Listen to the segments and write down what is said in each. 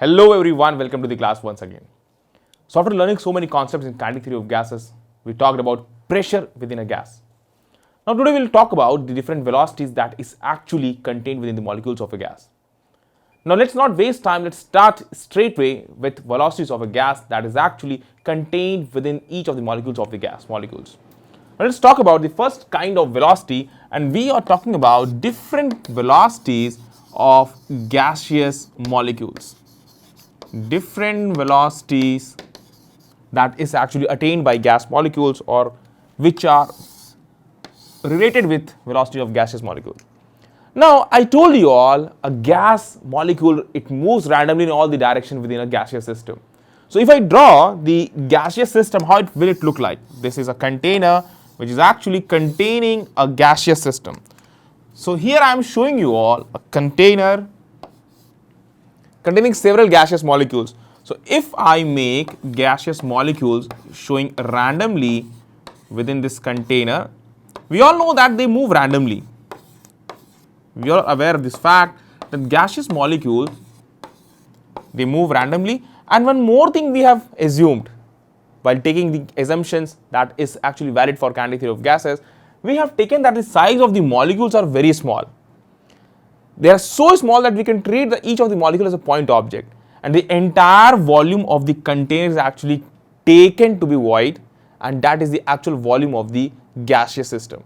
Hello everyone, welcome to the class once again. So after learning so many concepts in kinetic theory of gases, we talked about pressure within a gas. Now today we'll talk about the different velocities that is actually contained within the molecules of a gas. Now let's not waste time, let's start straightway with velocities of a gas that is actually contained within each of the molecules of the gas molecules. Now let's talk about the first kind of velocity, and we are talking about different velocities of gaseous molecules. Different velocities that is actually attained by gas molecules or which are related with velocity of gaseous molecule. Now I told you all a gas molecule, it moves randomly in all the direction within a gaseous system. So if I draw the gaseous system, how will it look like? This is a container which is actually containing a gaseous system. So here I am showing you all a container containing several gaseous molecules. So if I make gaseous molecules showing randomly within this container, we all know that they move randomly. We are aware of this fact that gaseous molecules, they move randomly. And one more thing we have assumed while taking the assumptions that is actually valid for kinetic theory of gases, we have taken that the size of the molecules are very small. They are so small that we can treat each of the molecule as a point object, and the entire volume of the container is actually taken to be void, and that is the actual volume of the gaseous system.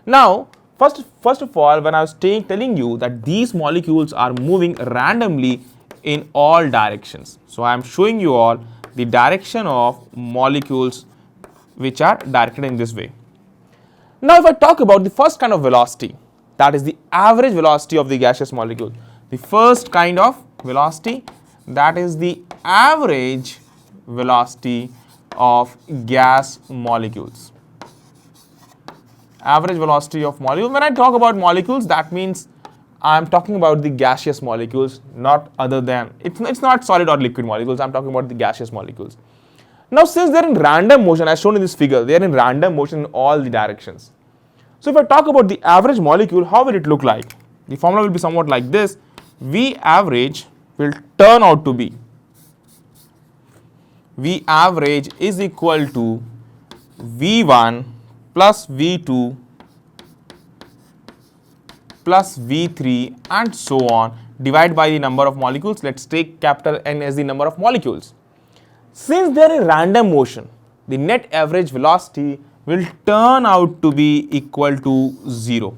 Now first of all, when I was telling you that these molecules are moving randomly in all directions, so I am showing you all the direction of molecules which are directed in this way. Now if I talk about the first kind of velocity, that is the average velocity of the gaseous molecule. The first kind of velocity, that is the average velocity of gas molecules. Average velocity of molecule. When I talk about molecules, that means I am talking about the gaseous molecules, not other than, it's not solid or liquid molecules, I am talking about the gaseous molecules. Now since they are in random motion, as shown in this figure, they are in random motion in all the directions. So if I talk about the average molecule, how will it look like? The formula will be somewhat like this. V average will turn out to be, V average is equal to V1 plus V2 plus V3 and so on, divided by the number of molecules. Let's take capital N as the number of molecules. Since they are in random motion, the net average velocity will turn out to be equal to 0.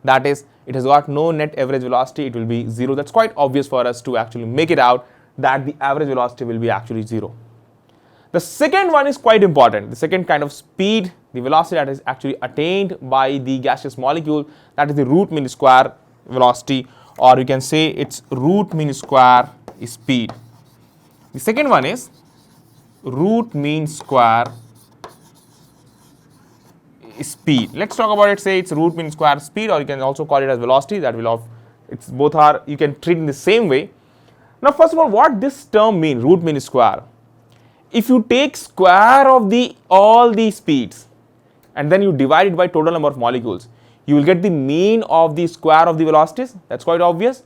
That is, it has got no net average velocity, it will be 0. That's quite obvious for us to actually make it out that the average velocity will be actually 0. The second one is quite important. The second kind of speed, the velocity that is actually attained by the gaseous molecule, that is the root mean square velocity, or you can say it's root mean square speed. The second one is root mean square speed. Let's talk about it, say it's root mean square speed, or you can also call it as velocity. That will of, it's both are, you can treat in the same way. Now first of all, what this term mean, root mean square? If you take square of all the speeds and then you divide it by total number of molecules, you will get the mean of the square of the velocities. That's quite obvious.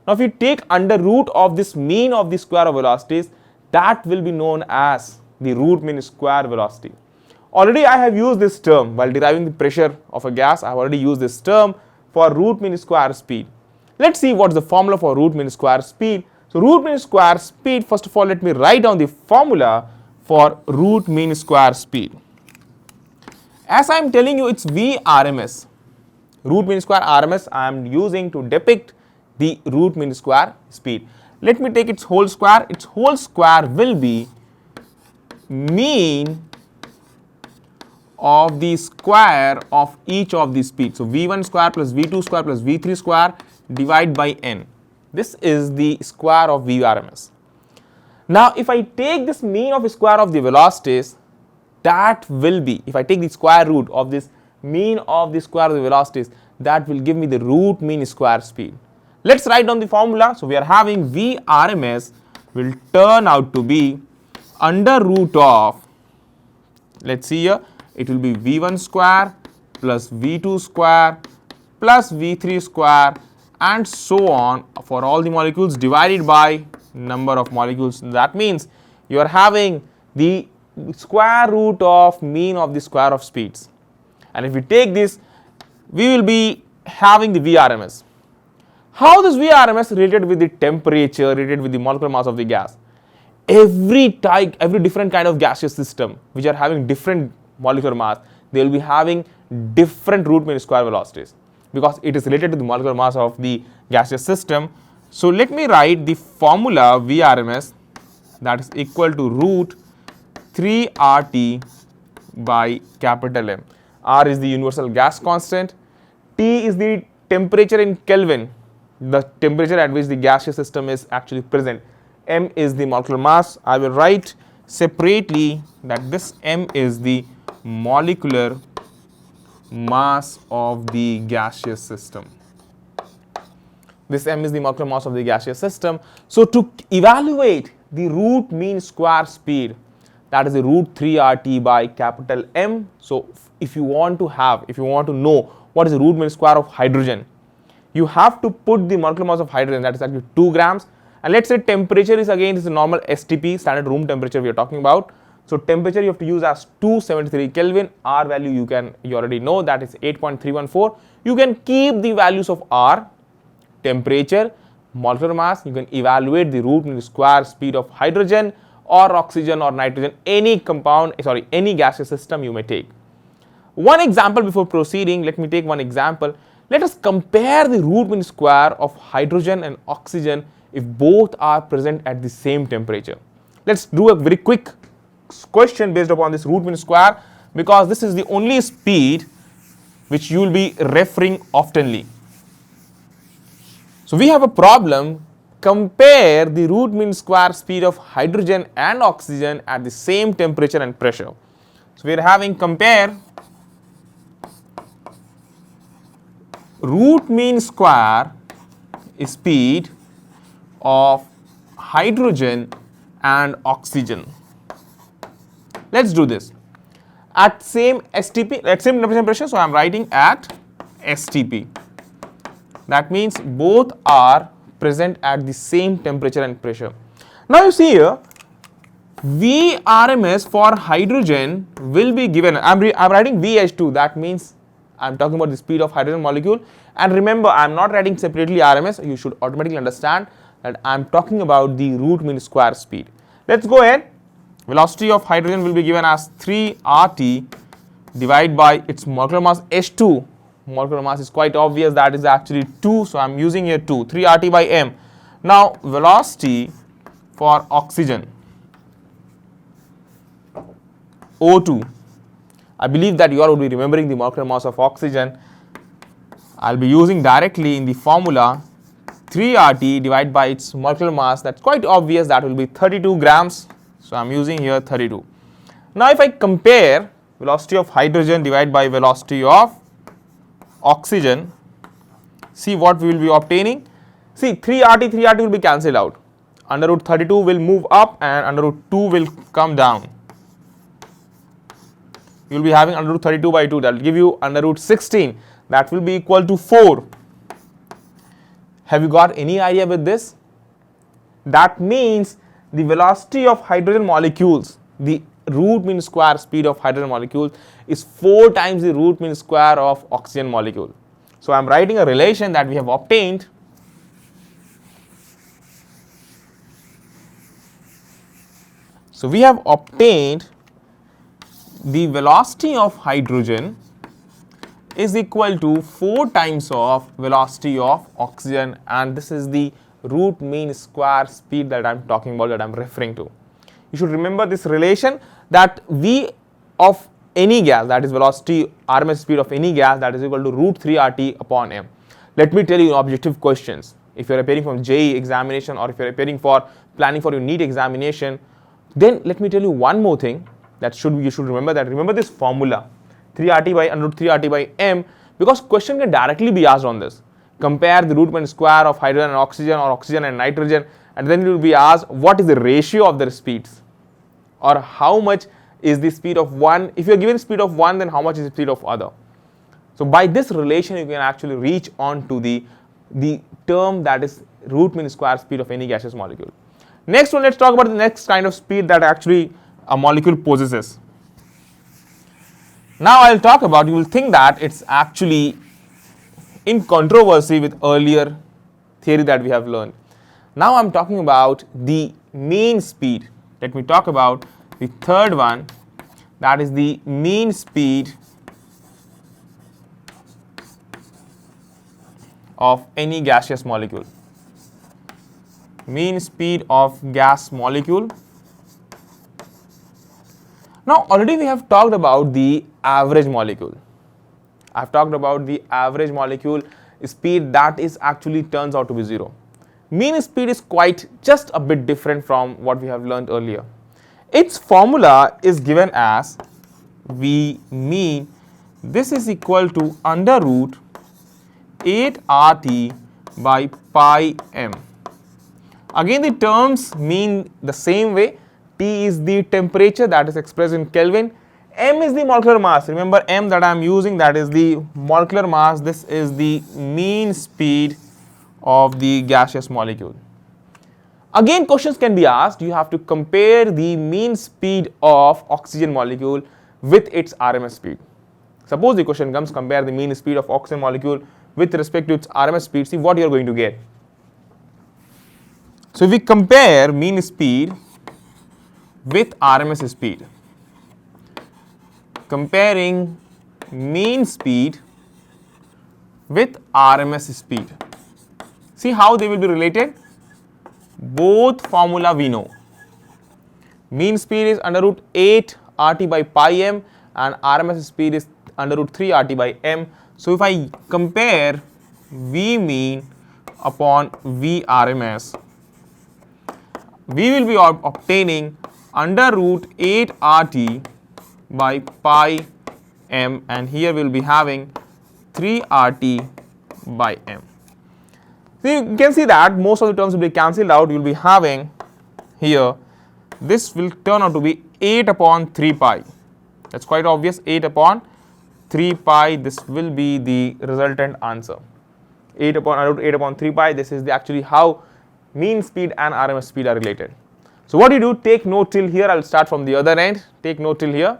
Now if you take under root of this mean of the square of velocities, that will be known as the root mean square velocity. Already I have used this term while deriving the pressure of a gas. I have already used this term for root mean square speed. Let's see what is the formula for root mean square speed. So root mean square speed, first of all, let me write down the formula for root mean square speed. As I am telling you, it's V RMS. Root mean square RMS I am using to depict the root mean square speed. Let me take its whole square. Its whole square will be mean of the square of each of these speeds. So V1 square plus V2 square plus V3 square divided by N. This is the square of V RMS. Now if I take this mean of the square of the velocities, that will be, if I take the square root of this mean of the square of the velocities, that will give me the root mean square speed. Let's write down the formula. So we are having V RMS will turn out to be under root of, let's see here, it will be V1 square plus V2 square plus V3 square and so on for all the molecules divided by number of molecules. That means you are having the square root of mean of the square of speeds. And if we take this, we will be having the VRMS. How this VRMS related with the temperature, related with the molecular mass of the gas? Every different kind of gaseous system which are having different molecular mass, they will be having different root mean square velocities because it is related to the molecular mass of the gaseous system. So let me write the formula VRMS, that is equal to root 3 RT by capital M. R is the universal gas constant, T is the temperature in Kelvin, the temperature at which the gaseous system is actually present, M is the molecular mass. I will write separately that this M is the molecular mass of the gaseous system. This M is the molecular mass of the gaseous system. So to evaluate the root mean square speed, that is the root 3 RT by capital M. So if you want to know what is the root mean square of hydrogen, you have to put the molecular mass of hydrogen, that is actually 2 grams, and let's say temperature is again this is normal STP, standard room temperature we are talking about. So temperature you have to use as 273 Kelvin. R value you already know, that is 8.314. You can keep the values of R, temperature, molecular mass. You can evaluate the root mean square speed of hydrogen or oxygen or nitrogen, any gaseous system you may take. One example before proceeding, let me take one example. Let us compare the root mean square of hydrogen and oxygen if both are present at the same temperature. Let's do a very quick question based upon this root mean square, because this is the only speed which you will be referring oftenly. So we have a problem, compare the root mean square speed of hydrogen and oxygen at the same temperature and pressure. So we are having compare root mean square speed of hydrogen and oxygen. Let's do this at same STP, at same temperature and pressure. So I am writing at STP. That means both are present at the same temperature and pressure. Now you see here, VRMS for hydrogen will be given. I'm writing VH2. That means I'm talking about the speed of hydrogen molecule. And remember, I'm not writing separately RMS. You should automatically understand that I'm talking about the root mean square speed. Let's go ahead. Velocity of hydrogen will be given as 3 RT divided by its molecular mass H2. Molecular mass is quite obvious, that is actually 2, so I'm using here 2, 3 RT by M. Now velocity for oxygen, O2. I believe that you all will be remembering the molecular mass of oxygen. I'll be using directly in the formula 3 RT divided by its molecular mass. That's quite obvious, that will be 32 grams. So I'm using here 32. Now if I compare velocity of hydrogen divided by velocity of oxygen, see what we will be obtaining. See 3 RT will be cancelled out. Under root 32 will move up and under root 2 will come down. You will be having under root 32 by 2, that will give you under root 16, that will be equal to 4. Have you got any idea with this? That means the velocity of hydrogen molecules, the root mean square speed of hydrogen molecules is 4 times the root mean square of oxygen molecule. So I am writing a relation that we have obtained. So we have obtained the velocity of hydrogen is equal to 4 times of velocity of oxygen, and this is the root mean square speed that I am talking about, that I am referring to. You should remember this relation, that V of any gas, that is velocity RMS speed of any gas, that is equal to root 3 RT upon M. Let me tell you objective questions. If you are appearing from JEE examination or if you are appearing for planning for your NEET examination, then let me tell you one more thing that you should remember, that remember this formula 3 RT by under root 3 RT by M, because question can directly be asked on this. Compare the root mean square of hydrogen and oxygen or oxygen and nitrogen, and then you will be asked what is the ratio of their speeds, or how much is the speed of one. If you are given speed of one, then how much is the speed of other. So by this relation you can actually reach on to the term that is root mean square speed of any gaseous molecule. Next one, let's talk about the next kind of speed that actually a molecule possesses. Now I'll talk about, you will think that it's actually in controversy with earlier theory that we have learned. Now I'm talking about the mean speed. Let me talk about the third one, that is the mean speed of any gaseous molecule. Mean speed of gas molecule. Now already we have talked about the average molecule. I've talked about the average molecule speed that is actually turns out to be 0. Mean speed is quite just a bit different from what we have learned earlier. Its formula is given as V mean. This is equal to under root 8 RT by pi m. Again the terms mean the same way. T is the temperature that is expressed in Kelvin. M is the molecular mass. Remember M that I am using, that is the molecular mass. This is the mean speed of the gaseous molecule. Again questions can be asked. You have to compare the mean speed of oxygen molecule with its RMS speed. Suppose the question comes, compare the mean speed of oxygen molecule with respect to its RMS speed. See what you are going to get. So if we compare mean speed with RMS speed, comparing mean speed with RMS speed, see how they will be related. Both formula we know. Mean speed is under root 8 RT by pi m and RMS speed is under root 3 RT by m. So if I compare V mean upon V RMS, we will be obtaining under root 8 RT by pi m, and here we will be having 3 RT by m. So you can see that most of the terms will be cancelled out. You will be having here, this will turn out to be 8 upon 3 pi. That's quite obvious. 8 upon 3 pi, this will be the resultant answer. 8 upon 3 pi, this is the actually how mean speed and RMS speed are related. So what do you do? Take note till here. I will start from the other end. Take note till here.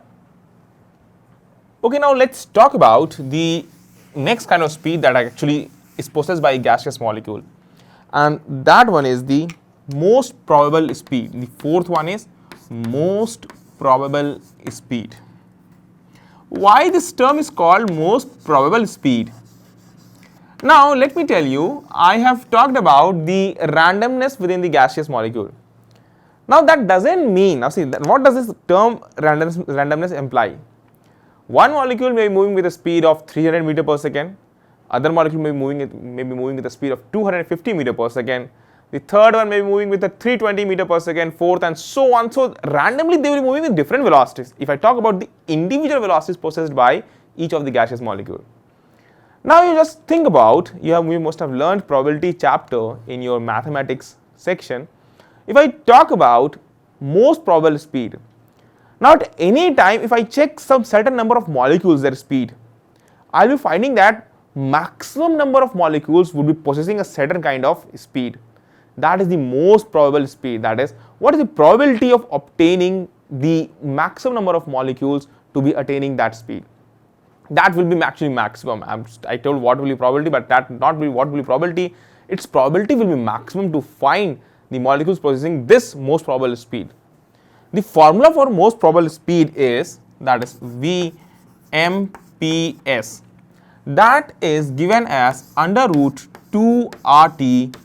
Okay, now let's talk about the next kind of speed that actually is possessed by a gaseous molecule, and that one is the most probable speed. The fourth one is most probable speed. Why this term is called most probable speed? Now let me tell you, I have talked about the randomness within the gaseous molecule. Now that doesn't mean, now see, what does this term randomness imply? One molecule may be moving with a speed of 300 meter per second, other molecule may be moving with a speed of 250 meter per second, the third one may be moving with a 320 meter per second, fourth and so on. So randomly they will be moving with different velocities. If I talk about the individual velocities possessed by each of the gaseous molecule. Now you just think about, we must have learned probability chapter in your mathematics section. If I talk about most probable speed, now at any time if I check some certain number of molecules, their speed, I will be finding that maximum number of molecules would be possessing a certain kind of speed. That is the most probable speed. That is, what is the probability of obtaining the maximum number of molecules to be attaining that speed? That will be actually maximum. I told what will be probability, but that not will what will be probability. Its probability will be maximum to find the molecules possessing this most probable speed. The formula for most probable speed is, that is VMPS. That is given as under root 2 RT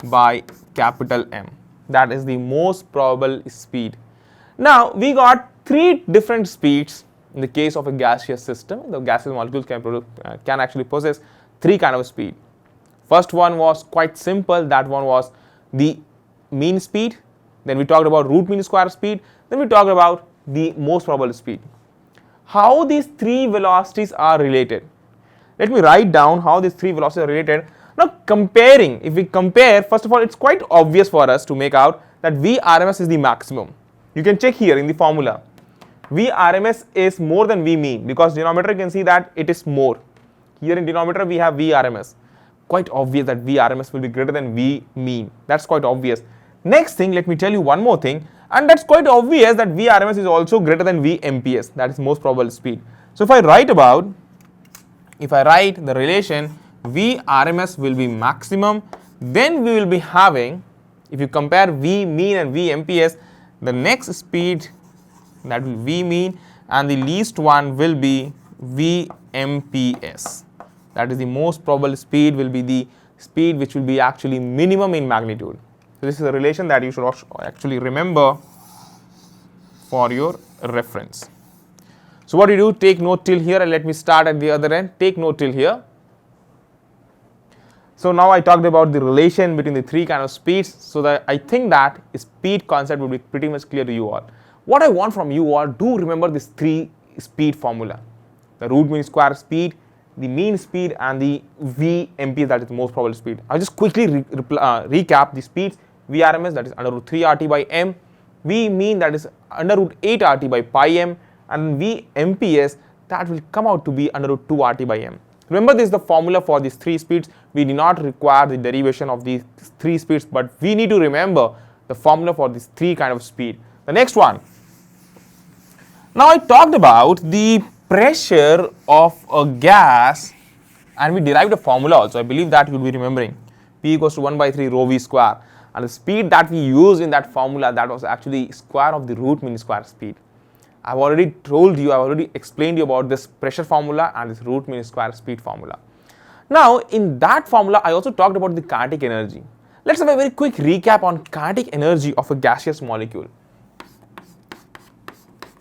by capital M. That is the most probable speed. Now we got three different speeds in the case of a gaseous system. The gaseous molecules can actually possess three kind of speed. First one was quite simple. That one was the mean speed. Then we talked about root mean square speed. Then we talked about the most probable speed. How these three velocities are related? Let me write down how these three velocities are related. Now comparing, if we compare, first of all, it's quite obvious for us to make out that Vrms is the maximum. You can check here in the formula. Vrms is more than V mean, because denominator you can see that it is more. Here in denominator we have Vrms. Quite obvious that Vrms will be greater than V mean. That's quite obvious. Next thing, let me tell you one more thing, and that's quite obvious that Vrms is also greater than Vmps, that is most probable speed. So if I write the relation Vrms will be maximum, then we will be having, if you compare V mean and Vmps, the next speed, that will V mean, and the least one will be Vmps. That is the most probable speed, will be the speed which will be actually minimum in magnitude. So this is a relation that you should actually remember for your reference. So what do you do? Take note till here, and let me start at the other end. Take note till here. So now I talked about the relation between the three kind of speeds, so that I think that speed concept will be pretty much clear to you all. What I want from you all, do remember this three speed formula: the root mean square speed, the mean speed, and the Vmp, that is the most probable speed. I'll just quickly recap the speeds. Vrms, that is under root 3 RT by m, V mean, that is under root 8 RT by pi m, and Vmps, that will come out to be under root 2 RT by m. Remember, this is the formula for these three speeds. We do not require the derivation of these three speeds, but we need to remember the formula for these three kind of speed. The next one. Now I talked about the pressure of a gas, and we derived a formula also. I believe that you will be remembering. P equals to 1 by 3 rho v square, and the speed that we used in that formula, that was actually square of the root mean square speed. I've already told you, I've already explained you about this pressure formula and this root mean square speed formula. Now in that formula, I also talked about the kinetic energy. Let's have a very quick recap on kinetic energy of a gaseous molecule.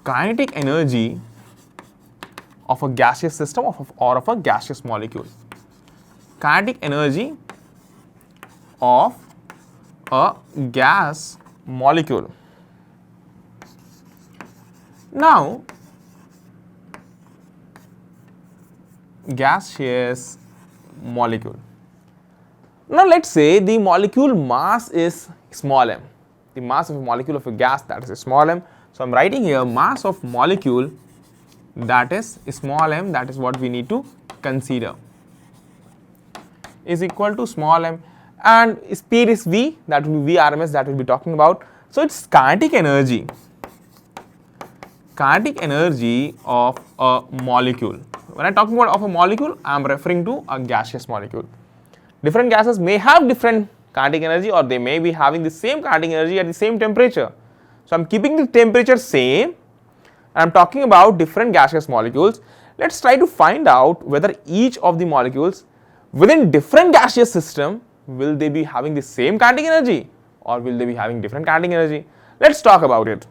Kinetic energy of a gaseous system or of a gaseous molecule. Kinetic energy of a gas molecule. Now, gaseous molecule. Now let's say the molecule mass is small m. The mass of a molecule of a gas, that is small m. So I'm writing here mass of molecule, that is small m, that is what we need to consider, is equal to small m, and speed is v, that will be Vrms, that we'll be talking about. So it's kinetic energy of a molecule. When I'm talking about of a molecule, I'm referring to a gaseous molecule. Different gases may have different kinetic energy, or they may be having the same kinetic energy at the same temperature. So I'm keeping the temperature same, and I'm talking about different gaseous molecules. Let's try to find out whether each of the molecules within different gaseous system, will they be having the same kinetic energy, or will they be having different kinetic energy? Let's talk about it.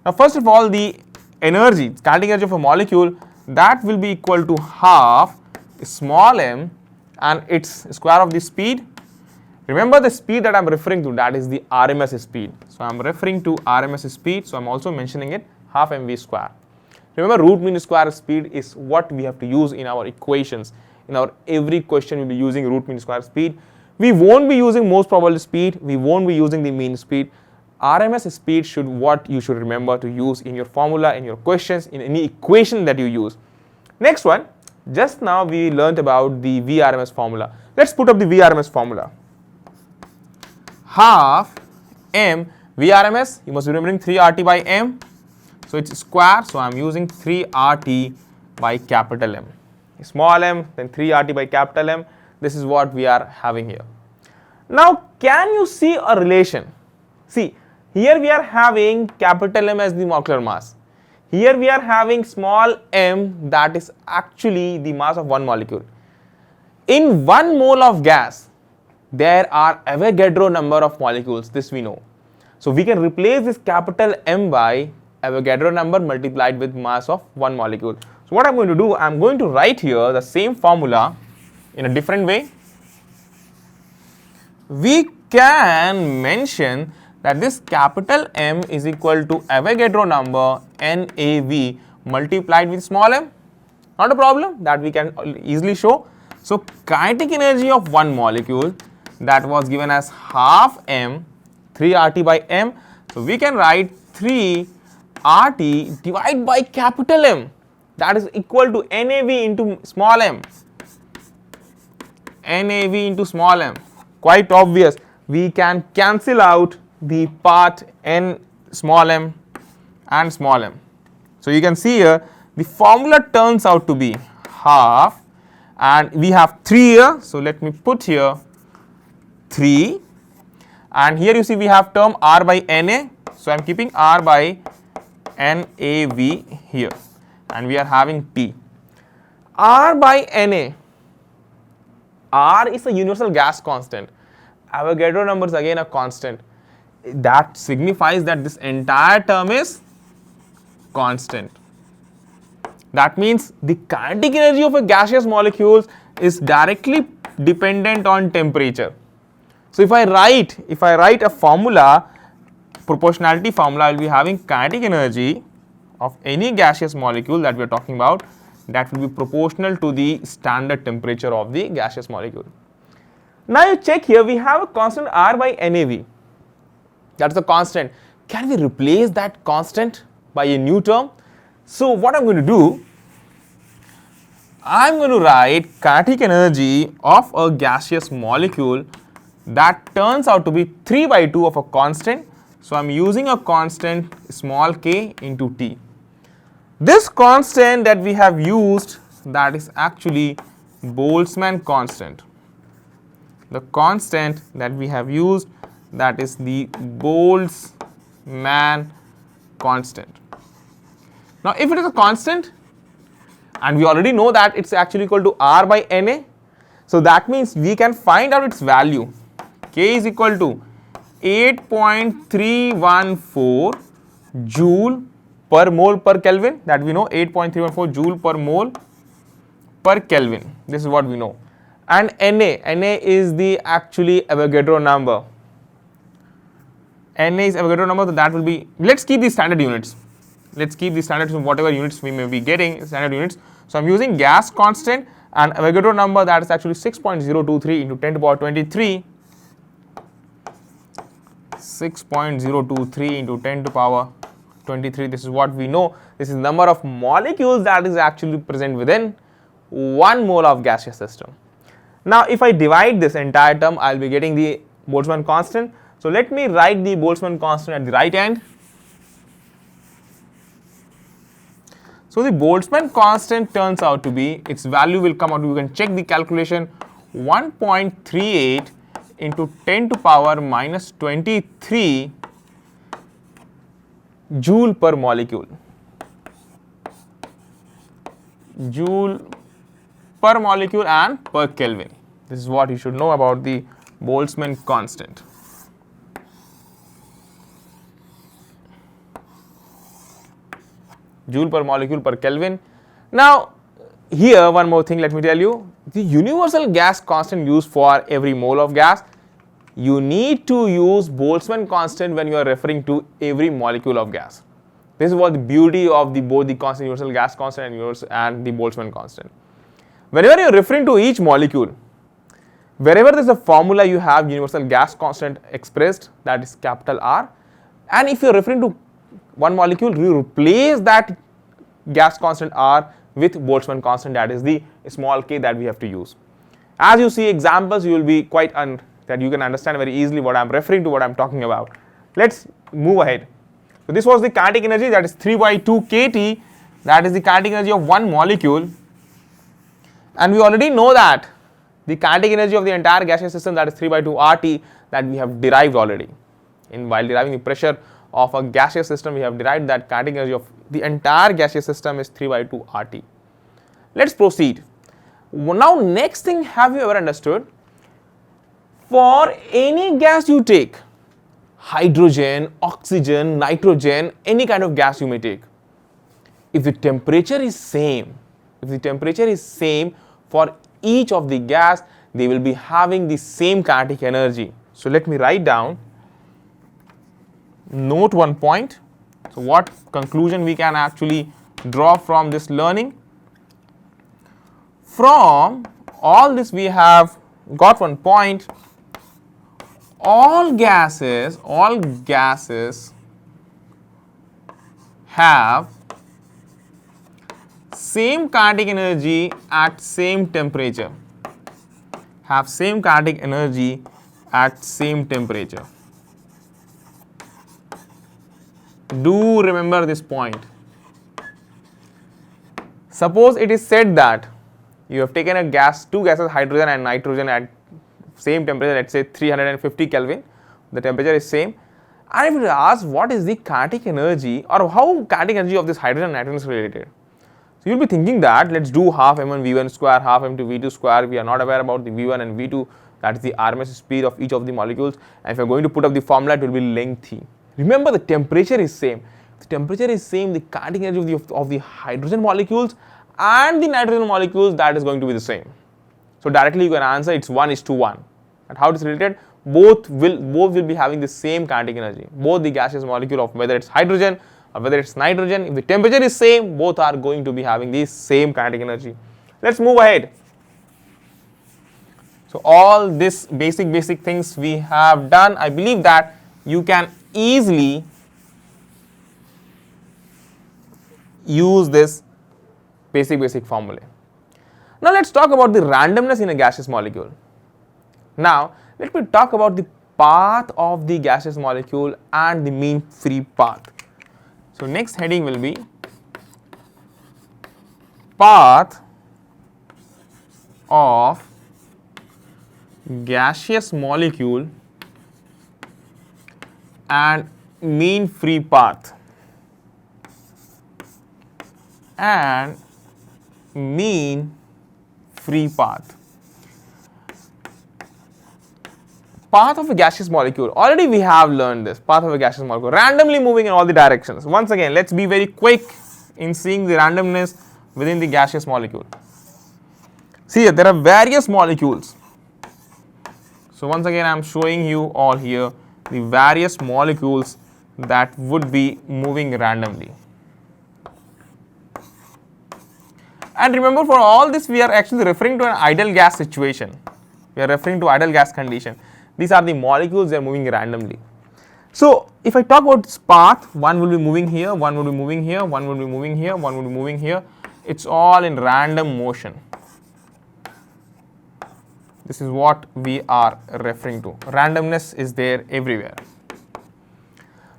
Now first of all, the energy, kinetic energy of a molecule, that will be equal to half small m and its square of the speed. Remember the speed that I'm referring to, that is the RMS speed. So I'm referring to RMS speed, so I'm also mentioning it, half mv square. Remember, root mean square speed is what we have to use in our equations. In our every question we'll be using root mean square speed. We won't be using most probable speed, we won't be using the mean speed. RMS speed should what you should remember to use in your formula, in your questions, in any equation that you use. Next one, just now we learnt about the Vrms formula. Let's put up the Vrms formula. Half m Vrms, you must be remembering 3 RT by m. So it's square, so I'm using 3 RT by capital M. Small m, then 3 RT by capital M. This is what we are having here. Now, can you see a relation? See, here we are having capital M as the molecular mass. Here we are having small m, that is actually the mass of one molecule. In 1 mole of gas, there are Avogadro number of molecules, this we know. So we can replace this capital M by Avogadro number multiplied with mass of one molecule. So what I'm going to do, I'm going to write here the same formula in a different way. We can mention that this capital M is equal to Avogadro number NAV multiplied with small m. Not a problem, that we can easily show. So kinetic energy of one molecule, that was given as half m 3 RT by m. So we can write 3 RT divided by capital M, that is equal to NAV into small m. NAV into small m. Quite obvious. We can cancel out the part n small m and small m. So you can see here the formula turns out to be half, and we have 3 here. So let me put here 3, and here you see we have term r by na. So I am keeping r by NaV here, and we are having T. R by Na. R is a universal gas constant. Avogadro number is again a constant. That signifies that this entire term is constant. That means the kinetic energy of a gaseous molecule is directly dependent on temperature. So if I write a formula, proportionality formula, I will be having kinetic energy of any gaseous molecule that we are talking about, that will be proportional to the standard temperature of the gaseous molecule. Now you check here, we have a constant R by NaV. That's a constant. Can we replace that constant by a new term? So what I'm going to do, I'm going to write kinetic energy of a gaseous molecule that turns out to be 3 by 2 of a constant. So I'm using a constant small k into T. This constant that we have used, that is actually Boltzmann constant. The constant that we have used, that is the Boltzmann constant. Now if it is a constant, and we already know that it's actually equal to R by Na, so that means we can find out its value. K is equal to 8.314 joule per mole per Kelvin, that we know, 8.314 joule per mole per Kelvin. This is what we know. And Na is the actually Avogadro number. Na is Avogadro number, so that will be, let's keep the standard units. Let's keep the standards of whatever units we may be getting, standard units. So I'm using gas constant and Avogadro number, that is actually 6.023 into 10 to the power 23. 6.023 into 10 to the power 23. This is what we know. This is the number of molecules that is actually present within 1 mole of gaseous system. Now if I divide this entire term, I will be getting the Boltzmann constant. So let me write the Boltzmann constant at the right hand. So the Boltzmann constant turns out to be, its value will come out, you can check the calculation, 1.38 into 10 to the power minus 23 joule per molecule. Joule per molecule and per Kelvin. This is what you should know about the Boltzmann constant. Joule per molecule per Kelvin. Now here one more thing, let me tell you, the universal gas constant used for every mole of gas, you need to use Boltzmann constant when you are referring to every molecule of gas. This is what the beauty of both the constant, universal gas constant and the Boltzmann constant. Whenever you are referring to each molecule, wherever there is a formula, you have universal gas constant expressed, that is capital R, and if you are referring to one molecule, you replace that gas constant R with Boltzmann constant, that is the small k that we have to use. As you see examples, you will be quite that you can understand very easily what I am referring to, what I am talking about. Let's move ahead. So this was the kinetic energy, that is 3 by 2 kT, that is the kinetic energy of one molecule, and we already know that the kinetic energy of the entire gaseous system, that is 3 by 2 RT, that we have derived already. While deriving the pressure of a gaseous system, we have derived that kinetic energy of the entire gaseous system is 3 by 2 RT. Let's proceed. Now next thing, have you ever understood, for any gas you take, hydrogen, oxygen, nitrogen, any kind of gas you may take, if the temperature is same, for each of the gas, they will be having the same kinetic energy. So let me write down, note one point. So what conclusion we can actually draw from this learning? From all this we have got one point. All gases have same kinetic energy at same temperature. Do remember this point. Suppose it is said that you have taken a gas, two gases, hydrogen and nitrogen at same temperature, let's say 350 Kelvin, the temperature is same. And if you ask what is the kinetic energy or how kinetic energy of this hydrogen and nitrogen is related. So you will be thinking that let's do half m1 v1 square, half m2 v2 square. We are not aware about the v1 and v2, that is the RMS speed of each of the molecules. And if you are going to put up the formula, it will be lengthy. Remember, the temperature is same. The temperature is same, the kinetic energy of the hydrogen molecules and the nitrogen molecules, that is going to be the same. So directly you can answer it's 1:1. And how it is related? Both will be having the same kinetic energy. Both the gaseous molecule of whether it's hydrogen or whether it's nitrogen, if the temperature is same, both are going to be having the same kinetic energy. Let's move ahead. So all this basic things we have done. I believe that you can easily use this basic formula. Now let's talk about the randomness in a gaseous molecule. Now let me talk about the path of the gaseous molecule and the mean free path. So next heading will be path of gaseous molecule and mean free path and mean free path. Path of a gaseous molecule, already we have learned this, path of a gaseous molecule, randomly moving in all the directions. Once again, let's be very quick in seeing the randomness within the gaseous molecule. See, there are various molecules. So once again, I am showing you all here the various molecules that would be moving randomly. And remember, for all this we are actually referring to an ideal gas situation. We are referring to ideal gas condition. These are the molecules that are moving randomly. So if I talk about this path, one will be moving here, one will be moving here, one will be moving here, one will be moving here. It's all in random motion. This is what we are referring to. Randomness is there everywhere.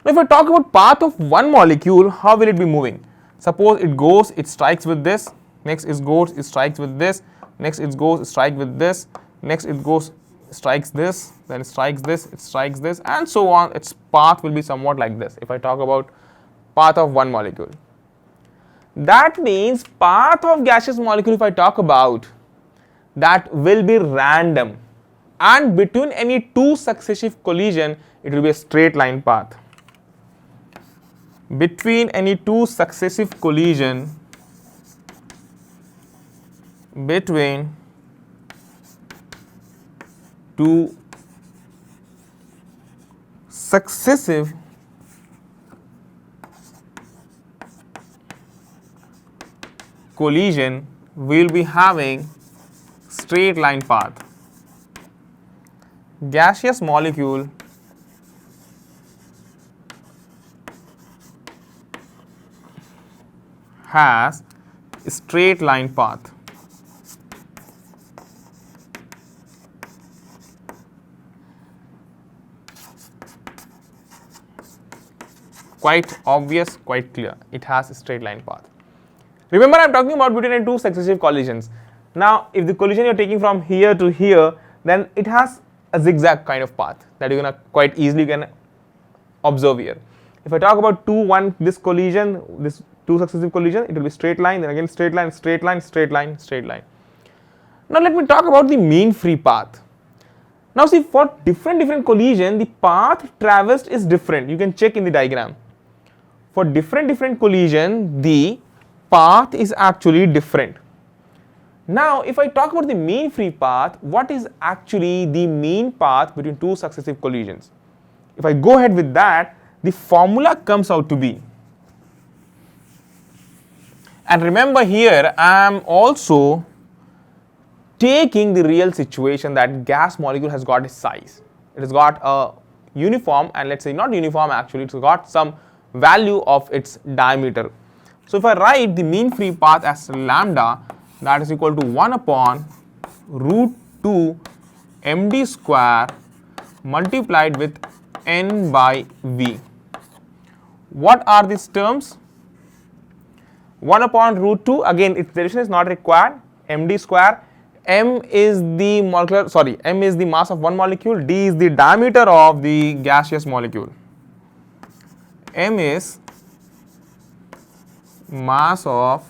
Now if I talk about path of one molecule, how will it be moving? Suppose it goes, it strikes with this, next it goes, it strikes with this, next it goes, it strikes with this, next it goes, strikes this, then it strikes this, it strikes this, and so on. Its path will be somewhat like this if I talk about path of one molecule. That means path of gaseous molecule, if I talk about, that will be random, and between any two successive collision it will be a straight line path. Between any two successive collision, between two successive collision, we will be having straight line path. Gaseous molecule has a straight line path. Quite obvious, quite clear. It has a straight line path. Remember, I am talking about between two successive collisions. Now, if the collision you are taking from here to here, then it has a zigzag kind of path that you can quite easily can observe here. If I talk about this collision, this two successive collision, it will be straight line, then again straight line, straight line, straight line, straight line. Now let me talk about the mean free path. Now see, for different collision, the path traversed is different. You can check in the diagram. For different collision, the path is actually different. Now, if I talk about the mean free path, what is actually the mean path between two successive collisions? If I go ahead with that, the formula comes out to be. And remember here, I am also taking the real situation that gas molecule has got a size. It has got a uniform, and let's say not uniform actually, it's got some value of its diameter. So if I write the mean free path as lambda, that is equal to 1 upon root 2 md square multiplied with n by v. What are these terms? 1 upon root 2, again its derivation is not required, md square. M is the M is the mass of one molecule, d is the diameter of the gaseous molecule. M is mass of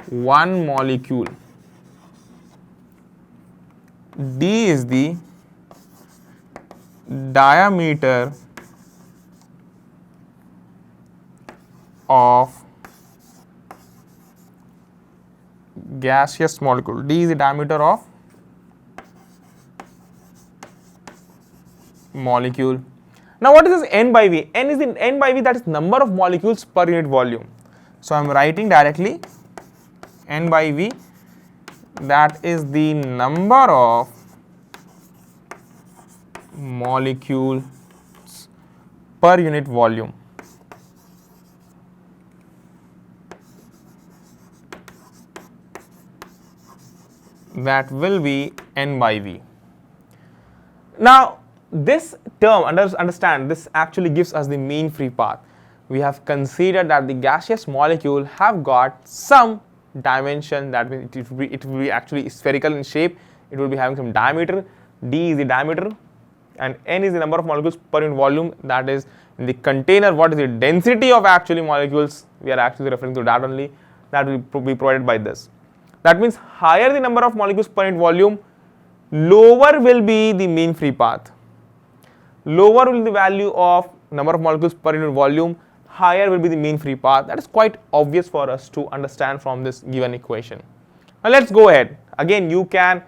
one molecule, d is the diameter of gaseous molecule. D is the diameter of molecule. Now what is this N by V? N is the N by V, that is number of molecules per unit volume. So I am writing directly N by V, that is the number of molecules per unit volume. That will be N by V. Now this term, understand, this actually gives us the mean free path. We have considered that the gaseous molecule have got some dimension, that means it will be actually spherical in shape, it will be having some diameter, d is the diameter and N is the number of molecules per unit volume, that is in the container what is the density of actually molecules, we are actually referring to that only, that will be provided by this. That means higher the number of molecules per unit volume, lower will be the mean free path. Lower will be the value of number of molecules per unit volume, higher will be the mean free path. That is quite obvious for us to understand from this given equation. Now let's go ahead. Again, you can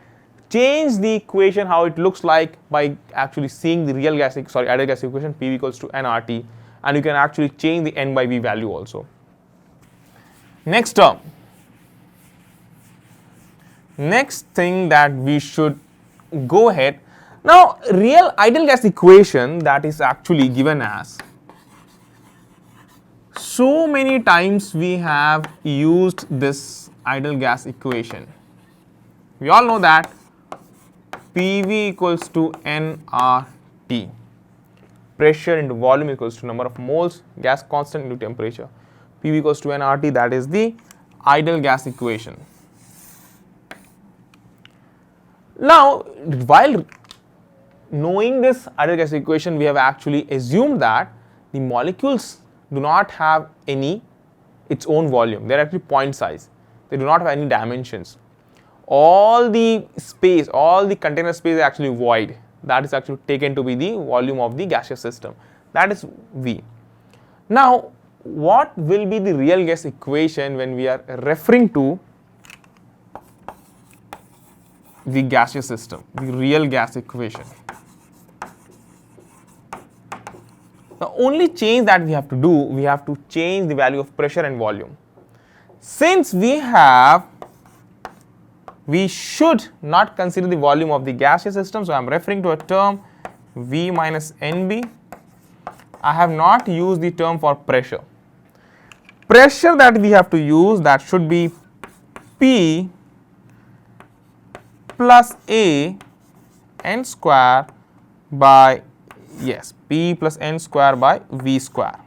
change the equation how it looks like by actually seeing the ideal gas equation, PV equals to nRT, and you can actually change the N by V value also. Next term. Next thing that we should go ahead. Now real ideal gas equation, that is actually given as, so many times we have used this ideal gas equation. We all know that PV equals to nRT, pressure into volume equals to number of moles, gas constant into temperature. PV equals to nRT, that is the ideal gas equation. Now while knowing this ideal gas equation, we have actually assumed that the molecules do not have any its own volume, they are actually point size, they do not have any dimensions. All the space, all the container space is actually void, that is actually taken to be the volume of the gaseous system, that is V. Now what will be the real gas equation when we are referring to the gaseous system, the real gas equation? The only change that we have to do, we have to change the value of pressure and volume. Since we should not consider the volume of the gaseous system, so I am referring to a term V minus NB. I have not used the term for pressure. Pressure that we have to use, that should be P plus A n square by, yes, P plus n square by V square.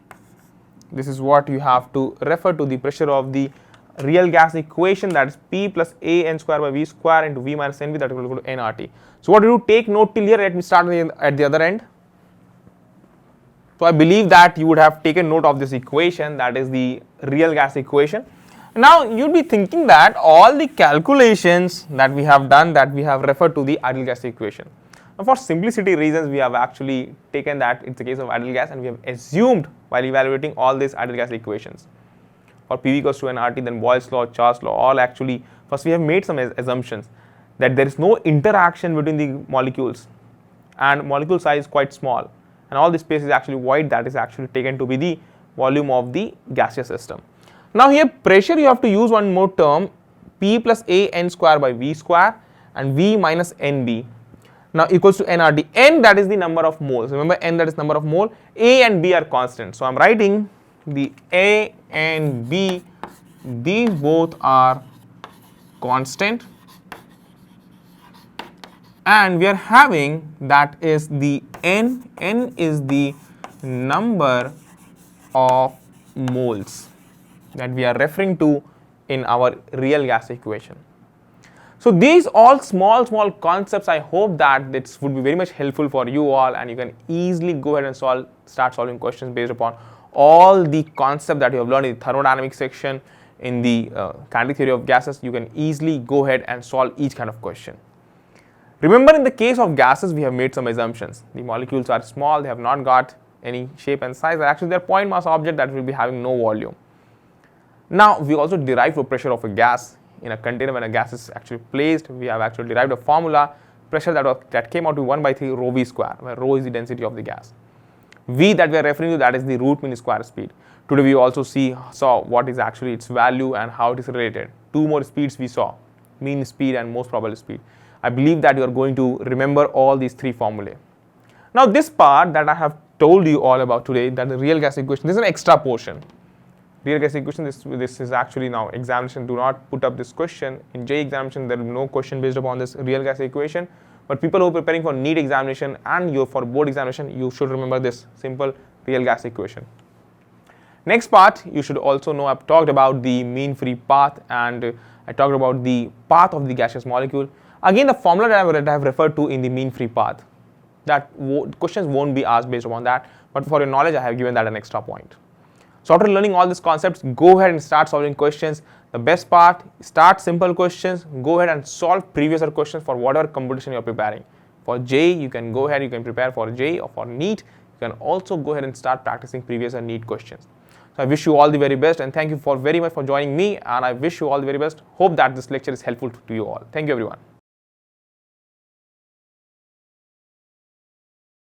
This is what you have to refer to the pressure of the real gas equation, that is P plus A n square by V square into V minus NV, that is equal to nRT. So what do you take note till here? Let me start at the other end. So I believe that you would have taken note of this equation, that is the real gas equation. Now you will be thinking that all the calculations that we have done, that we have referred to the ideal gas equation. Now for simplicity reasons, we have actually taken that it's a case of ideal gas, and we have assumed while evaluating all these ideal gas equations. For PV equals to nRT, then Boyle's law, Charles law, all actually, first we have made some assumptions that there is no interaction between the molecules and molecule size is quite small, and all the space is actually void, that is actually taken to be the volume of the gaseous system. Now here pressure, you have to use one more term, P plus A n square by V square and V minus NB, now equals to nRT. N, that is the number of moles, remember N, that is number of mole, A and B are constant. So I am writing the A and B, these both are constant, and we are having, that is the N is the number of moles that we are referring to in our real gas equation. So these all small concepts, I hope that this would be very much helpful for you all, and you can easily go ahead and start solving questions based upon all the concept that you have learned in the thermodynamics section, in the kinetic theory of gases. You can easily go ahead and solve each kind of question. Remember, in the case of gases, we have made some assumptions. The molecules are small, they have not got any shape and size, and actually they are point mass object that will be having no volume. Now, we also derived the pressure of a gas in a container. When a gas is actually placed, we have actually derived a formula, pressure that came out to 1/3 rho v square, where rho is the density of the gas. V that we are referring to, that is the root mean square speed. Today we also saw what is actually its value and how it is related. Two more speeds we saw, mean speed and most probable speed. I believe that you are going to remember all these three formulae. Now this part that I have told you all about today, that the real gas equation, this is an extra portion. Real gas equation, this is actually now examination. Do not put up this question. In JEE examination, there will be no question based upon this real gas equation. But people who are preparing for NEET examination and for board examination, you should remember this simple real gas equation. Next part, you should also know, I've talked about the mean free path, and I talked about the path of the gaseous molecule. Again, the formula that I have referred to in the mean free path, that questions won't be asked based upon that, but for your knowledge, I have given that an extra point. So after learning all these concepts, go ahead and start solving questions. The best part, start simple questions, go ahead and solve previous year questions for whatever competition you're preparing. For JEE, you can go ahead, you can prepare for JEE, or for NEET, you can also go ahead and start practicing previous year NEET questions. So I wish you all the very best, and thank you very much for joining me, and I wish you all the very best. Hope that this lecture is helpful to you all. Thank you everyone.